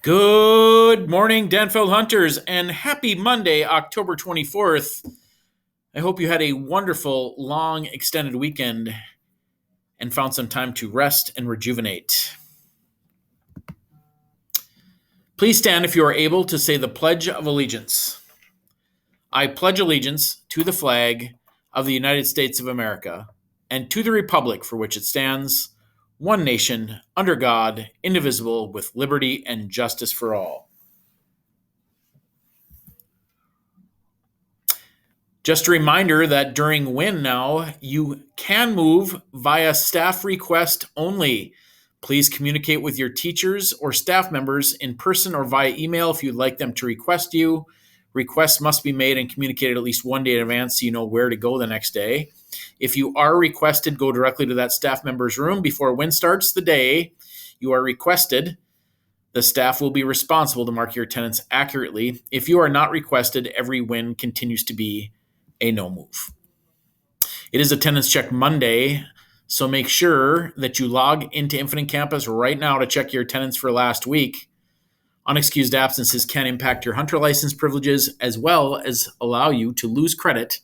Good morning, Denfeld Hunters, and happy Monday, October 24th. I hope you had a wonderful, long, extended weekend and found some time to rest and rejuvenate. Please stand if you are able to say the Pledge of Allegiance. I pledge allegiance to the flag of the United States of America and to the republic for which it stands, one nation, under God, indivisible, with liberty and justice for all. Just a reminder that during WIN now, you can move via staff request only. Please communicate with your teachers or staff members in person or via email if you'd like them to request you. Requests must be made and communicated at least one day in advance so you know where to go the next day. If you are requested, go directly to that staff member's room before WIN starts the day you are requested. The staff will be responsible to mark your attendance accurately. If you are not requested, every WIN continues to be a no move. It is Attendance Check Monday, so make sure that you log into Infinite Campus right now to check your attendance for last week. Unexcused absences can impact your hunter license privileges as well as allow you to lose credit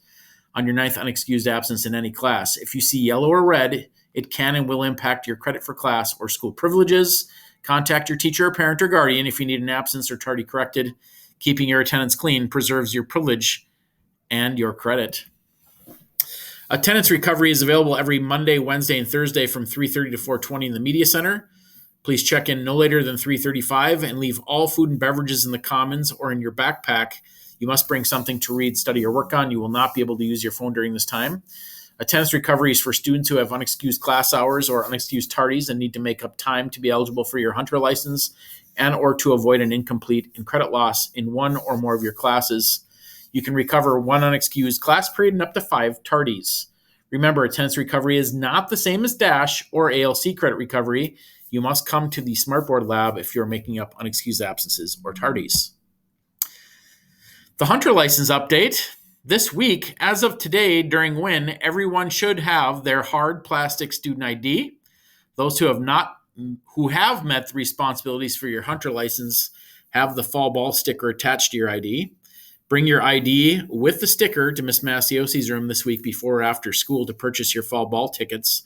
on your 9th unexcused absence in any class. If you see yellow or red, it can and will impact your credit for class or school privileges. Contact your teacher or parent or guardian if you need an absence or tardy corrected. Keeping your attendance clean preserves your privilege and your credit. Attendance recovery is available every Monday, Wednesday, and Thursday from 3:30 to 4:20 in the Media Center. Please check in no later than 3:35 and leave all food and beverages in the commons or in your backpack. You must bring something to read, study, or work on. You will not be able to use your phone during this time. Attendance recovery is for students who have unexcused class hours or unexcused tardies and need to make up time to be eligible for your hunter license and or to avoid an incomplete and credit loss in one or more of your classes. You can recover one unexcused class period and up to 5 tardies. Remember, attendance recovery is not the same as DASH or ALC credit recovery. You must come to the Smartboard lab if you're making up unexcused absences or tardies. The hunter license update. This week, as of today, during WIN, everyone should have their hard plastic student ID. Those who have met the responsibilities for your hunter license have the fall ball sticker attached to your ID. Bring your ID with the sticker to Miss Masiosi's room this week before or after school to purchase your fall ball tickets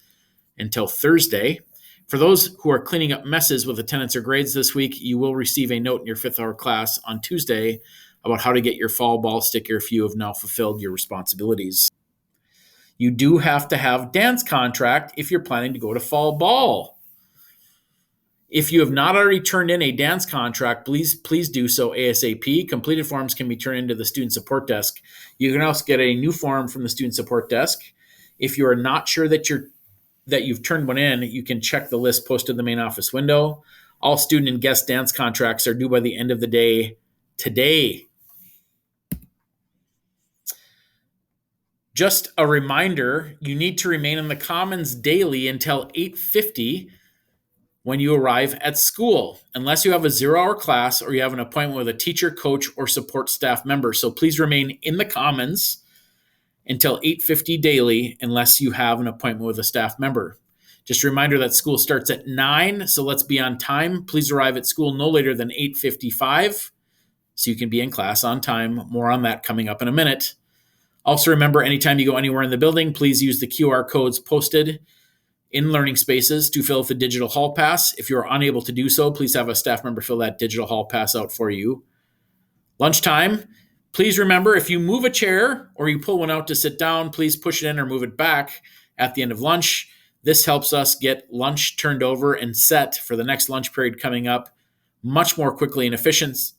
until Thursday. For those who are cleaning up messes with attendance or grades this week, you will receive a note in your 5th hour class on Tuesday about how to get your fall ball sticker if you have now fulfilled your responsibilities. You do have to have dance contract if you're planning to go to fall ball. If you have not already turned in a dance contract, please do so ASAP. Completed forms can be turned into the student support desk. You can also get a new form from the student support desk. If you are not sure that you've turned one in, you can check the list posted in the main office window. All student and guest dance contracts are due by the end of the day today. Just a reminder, you need to remain in the Commons daily until 8:50 when you arrive at school, unless you have a 0-hour class or you have an appointment with a teacher, coach, or support staff member. So please remain in the Commons until 8:50 daily unless you have an appointment with a staff member. Just a reminder that school starts at 9, so let's be on time. Please arrive at school no later than 8:55 so you can be in class on time. More on that coming up in a minute. Also remember, anytime you go anywhere in the building, please use the QR codes posted in learning spaces to fill out the digital hall pass. If you're unable to do so, please have a staff member fill that digital hall pass out for you. Lunchtime, please remember, if you move a chair or you pull one out to sit down, please push it in or move it back at the end of lunch. This helps us get lunch turned over and set for the next lunch period coming up much more quickly and efficiently.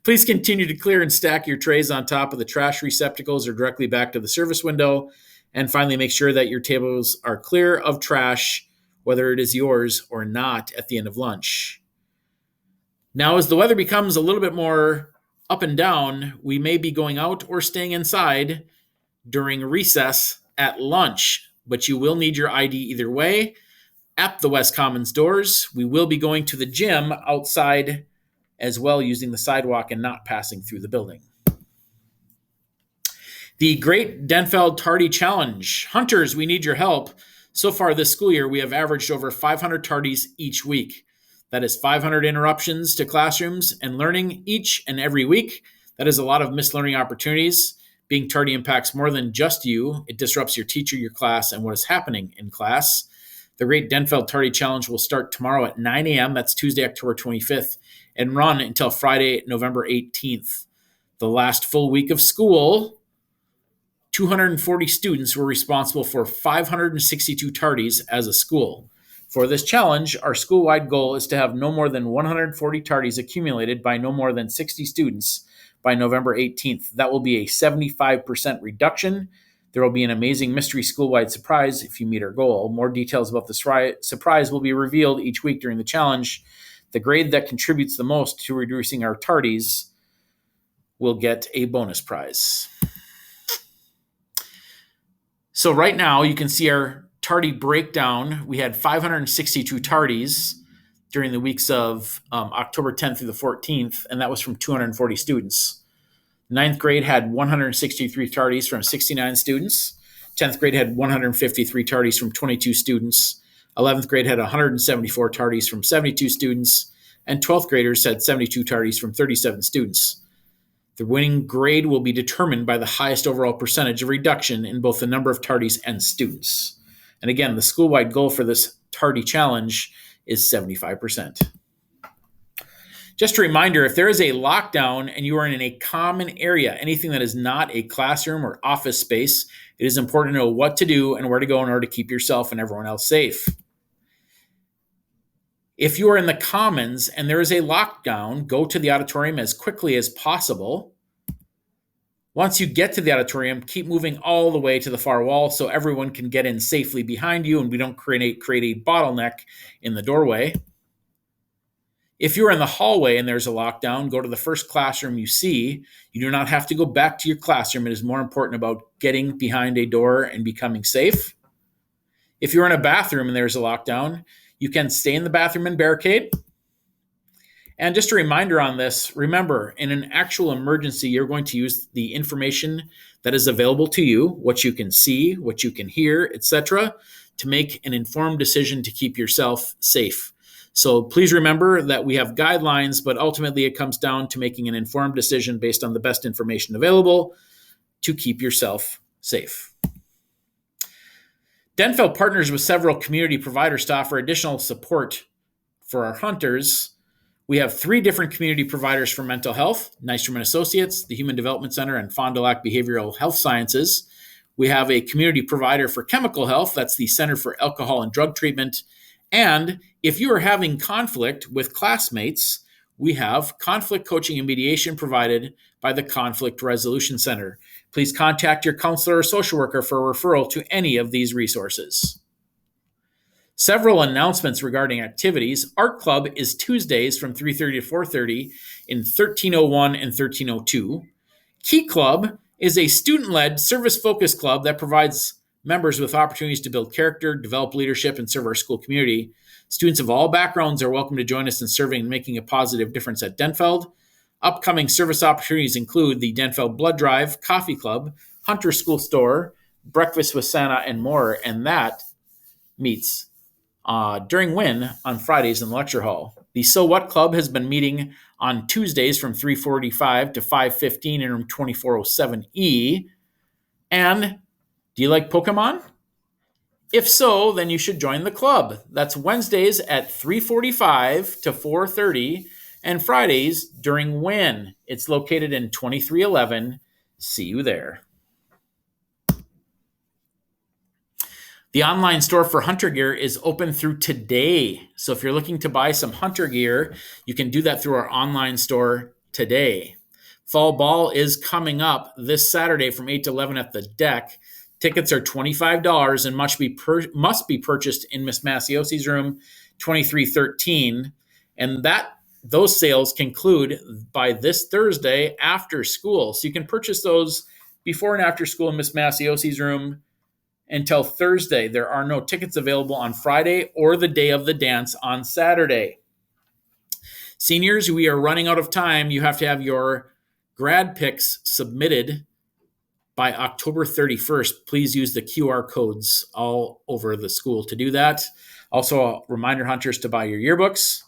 Please continue to clear and stack your trays on top of the trash receptacles or directly back to the service window. And finally, make sure that your tables are clear of trash, whether it is yours or not, at the end of lunch. Now, as the weather becomes a little bit more up and down, we may be going out or staying inside during recess at lunch, but you will need your ID either way. At the West Commons doors, we will be going to the gym outside as well, using the sidewalk and not passing through the building. The Great Denfeld Tardy Challenge. Hunters, we need your help. So far this school year, we have averaged over 500 tardies each week. That is 500 interruptions to classrooms and learning each and every week. That is a lot of missed learning opportunities. Being tardy impacts more than just you. It disrupts your teacher, your class, and what is happening in class. The Great Denfeld Tardy Challenge will start tomorrow at 9 a.m. That's Tuesday, October 25th, and run until Friday, November 18th. The last full week of school, 240 students were responsible for 562 tardies as a school. For this challenge, our school-wide goal is to have no more than 140 tardies accumulated by no more than 60 students by November 18th. That will be a 75% reduction. There will be an amazing mystery school-wide surprise if you meet our goal. More details about the surprise will be revealed each week during the challenge. The grade that contributes the most to reducing our tardies will get a bonus prize. So right now you can see our tardy breakdown. We had 562 tardies during the weeks of October 10th through the 14th, and that was from 240 students. Ninth grade had 163 tardies from 69 students. 10th grade had 153 tardies from 22 students. 11th grade had 174 tardies from 72 students. And 12th graders had 72 tardies from 37 students. The winning grade will be determined by the highest overall percentage of reduction in both the number of tardies and students. And again, the school-wide goal for this tardy challenge is 75%. Just a reminder, if there is a lockdown and you are in a common area, anything that is not a classroom or office space, it is important to know what to do and where to go in order to keep yourself and everyone else safe. If you are in the commons and there is a lockdown, go to the auditorium as quickly as possible. Once you get to the auditorium, keep moving all the way to the far wall so everyone can get in safely behind you and we don't create a bottleneck in the doorway. If you're in the hallway and there's a lockdown, go to the first classroom you see. You do not have to go back to your classroom. It is more important about getting behind a door and becoming safe. If you're in a bathroom and there's a lockdown, you can stay in the bathroom and barricade. And just a reminder on this, remember, in an actual emergency, you're going to use the information that is available to you, what you can see, what you can hear, etc., to make an informed decision to keep yourself safe. So please remember that we have guidelines, but ultimately it comes down to making an informed decision based on the best information available to keep yourself safe. Denfeld partners with several community providers to offer additional support for our hunters. We have 3 different community providers for mental health: Nystrom & Associates, the Human Development Center, and Fond du Lac Behavioral Health Sciences. We have a community provider for chemical health. That's the Center for Alcohol and Drug Treatment. And if you are having conflict with classmates, we have conflict coaching and mediation provided by the Conflict Resolution Center. Please contact your counselor or social worker for a referral to any of these resources. Several announcements regarding activities. Art Club is Tuesdays from 3:30 to 4:30 in 1301 and 1302. Key Club is a student-led, service-focused club that provides members with opportunities to build character, develop leadership, and serve our school community. Students of all backgrounds are welcome to join us in serving and making a positive difference at Denfeld. Upcoming service opportunities include the Denfeld Blood Drive, Coffee Club, Hunter School Store, Breakfast with Santa, and more. And that meets during WIN on Fridays in the lecture hall. The So What Club has been meeting on Tuesdays from 3:45 to 5:15 in room 2407E. And do you like Pokemon? If so, then you should join the club. That's Wednesdays at 3:45 to 4:30 and Fridays during WIN. It's located in 2311. See you there. The online store for hunter gear is open through today. So if you're looking to buy some hunter gear, you can do that through our online store today. Fall ball is coming up this Saturday from 8 to 11 at the deck. Tickets are $25 and must be purchased in Miss Masiosi's room 2313. And those sales conclude by this Thursday after school. So you can purchase those before and after school in Miss Masiosi's room until Thursday. There are no tickets available on Friday or the day of the dance on Saturday. Seniors, we are running out of time. You have to have your grad picks submitted by October 31st. Please use the QR codes all over the school to do that. Also, reminder hunters to buy your yearbooks.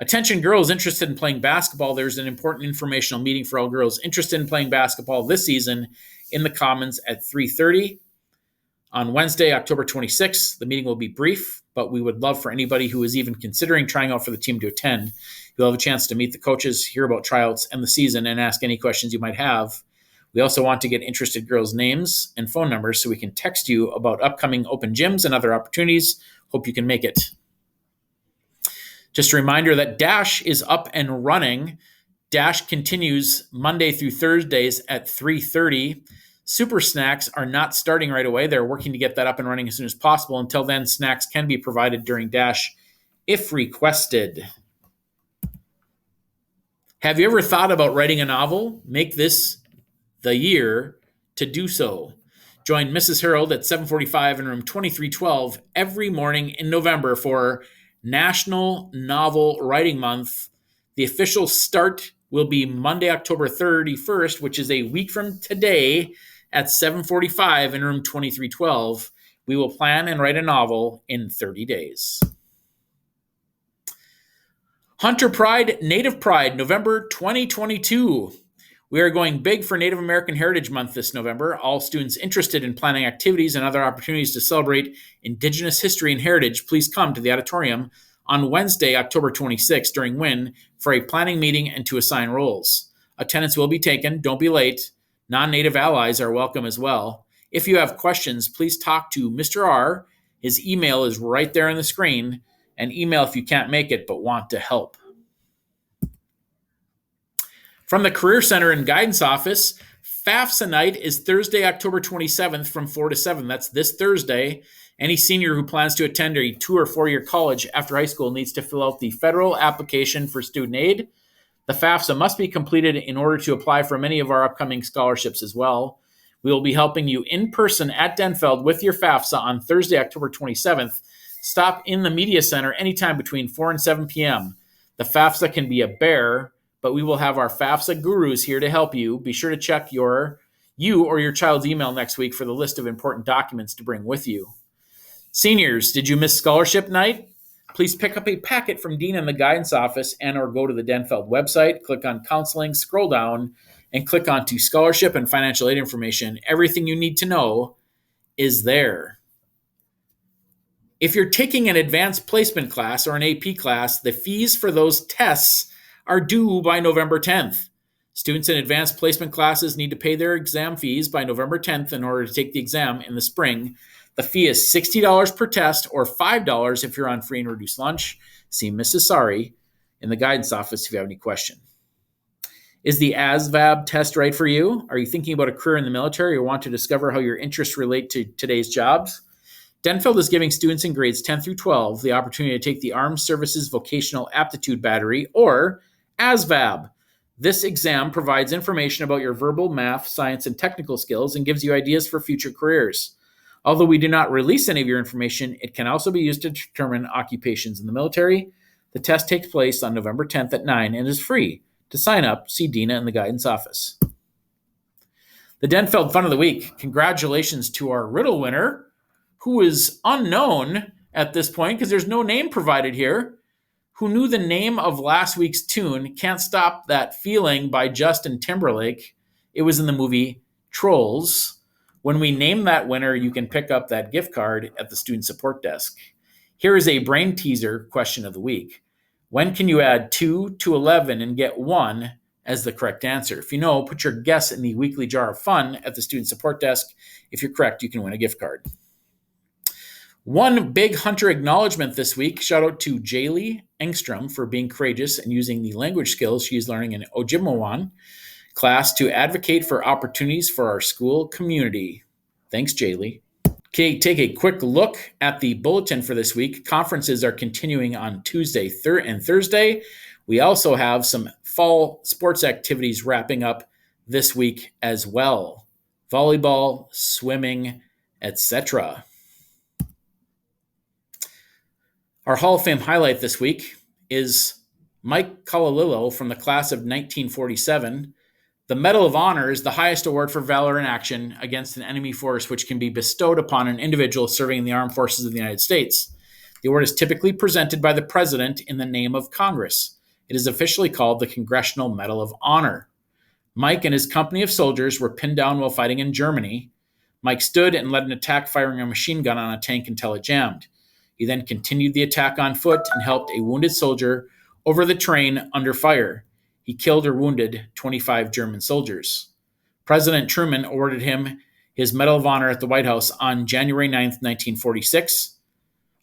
Attention girls interested in playing basketball. There's an important informational meeting for all girls interested in playing basketball this season in the Commons at 3:30 on Wednesday, October 26th. The meeting will be brief, but we would love for anybody who is even considering trying out for the team to attend. You'll have a chance to meet the coaches, hear about tryouts and the season, and ask any questions you might have. We also want to get interested girls' names and phone numbers so we can text you about upcoming open gyms and other opportunities. Hope you can make it. Just a reminder that Dash is up and running. Dash continues Monday through Thursdays at 3:30. Super snacks are not starting right away. They're working to get that up and running as soon as possible. Until then, snacks can be provided during Dash if requested. Have you ever thought about writing a novel? Make this the year to do so. Join Mrs. Harold at 7:45 in room 2312 every morning in November for National Novel Writing Month. The official start will be Monday, October 31st, which is a week from today at 7:45 in room 2312. We will plan and write a novel in 30 days. Hunter Pride, Native Pride, November 2022. We are going big for Native American Heritage Month this November. All students interested in planning activities and other opportunities to celebrate Indigenous history and heritage, please come to the auditorium on Wednesday, October 26th during WIN for a planning meeting and to assign roles. Attendance will be taken. Don't be late. Non-Native allies are welcome as well. If you have questions, please talk to Mr. R. His email is right there on the screen. And email if you can't make it but want to help. From the Career Center and Guidance Office, FAFSA night is Thursday, October 27th from 4 to 7. That's this Thursday. Any senior who plans to attend a 2 or 4-year college after high school needs to fill out the federal application for student aid. The FAFSA must be completed in order to apply for many of our upcoming scholarships as well. We will be helping you in person at Denfeld with your FAFSA on Thursday, October 27th. Stop in the Media Center anytime between 4 and 7 p.m. The FAFSA can be a bear, but we will have our FAFSA gurus here to help you. Be sure to check you or your child's email next week for the list of important documents to bring with you. Seniors, did you miss scholarship night? Please pick up a packet from Dean in the Guidance Office and or go to the Denfeld website, click on Counseling, scroll down, and click onto Scholarship and Financial Aid Information. Everything you need to know is there. If you're taking an advanced placement class or an AP class, the fees for those tests are due by November 10th. Students in advanced placement classes need to pay their exam fees by November 10th in order to take the exam in the spring. The fee is $60 per test or $5 if you're on free and reduced lunch. See Mrs. Sari in the Guidance Office if you have any question. Is the ASVAB test right for you? Are you thinking about a career in the military or want to discover how your interests relate to today's jobs? Denfeld is giving students in grades 10 through 12 the opportunity to take the Armed Services Vocational Aptitude Battery, or ASVAB. This exam provides information about your verbal, math, science, and technical skills and gives you ideas for future careers. Although we do not release any of your information, it can also be used to determine occupations in the military. The test takes place on November 10th at 9 and is free. To sign up, see Dina in the Guidance Office. The Denfeld Fun of the Week. Congratulations to our riddle winner, who is unknown at this point because there's no name provided here, who knew the name of last week's tune, Can't Stop That Feeling by Justin Timberlake. It was in the movie Trolls. When we name that winner, you can pick up that gift card at the student support desk. Here is a brain teaser question of the week. When can you add 2 to 11 and get 1 as the correct answer? If you know, put your guess in the weekly jar of fun at the student support desk. If you're correct, you can win a gift card. One big Hunter acknowledgement this week. Shout out to Jaylee Engstrom for being courageous and using the language skills she's learning in Ojibwawan class to advocate for opportunities for our school community. Thanks, Jaylee. Okay, take a quick look at the bulletin for this week. Conferences are continuing on Tuesday and Thursday. We also have some fall sports activities wrapping up this week as well. Volleyball, swimming, etc. Our Hall of Fame highlight this week is Mike Collalillo from the class of 1947. The Medal of Honor is the highest award for valor in action against an enemy force, which can be bestowed upon an individual serving in the armed forces of the United States. The award is typically presented by the president in the name of Congress. It is officially called the Congressional Medal of Honor. Mike and his company of soldiers were pinned down while fighting in Germany. Mike stood and led an attack firing a machine gun on a tank until it jammed. He then continued the attack on foot and helped a wounded soldier over the terrain under fire. He killed or wounded 25 German soldiers. President Truman awarded him his Medal of Honor at the White House on January 9th, 1946.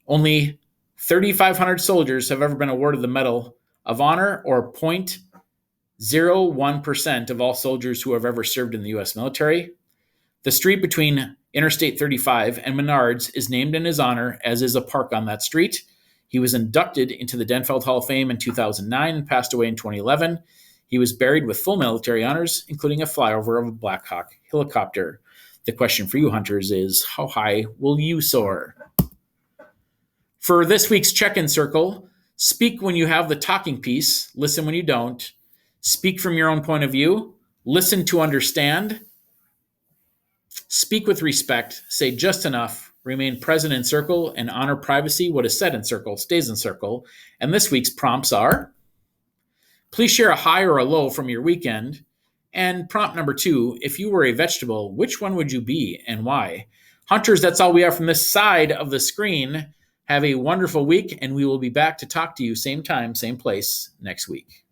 Only 3,500 soldiers have ever been awarded the Medal of Honor, or 0.01% of all soldiers who have ever served in the U.S. military. The street between Interstate 35 and Menards is named in his honor, as is a park on that street. He was inducted into the Denfeld Hall of Fame in 2009 and passed away in 2011. He was buried with full military honors, including a flyover of a Black Hawk helicopter. The question for you, hunters, is how high will you soar? For this week's check-in circle, speak when you have the talking piece, listen when you don't. Speak from your own point of view, listen to understand. Speak with respect, say just enough, remain present in circle, and honor privacy. What is said in circle stays in circle. And this week's prompts are: please share a high or a low from your weekend. And prompt number 2, if you were a vegetable, which one would you be and why? Hunters, that's all we have from this side of the screen. Have a wonderful week, and we will be back to talk to you same time, same place next week.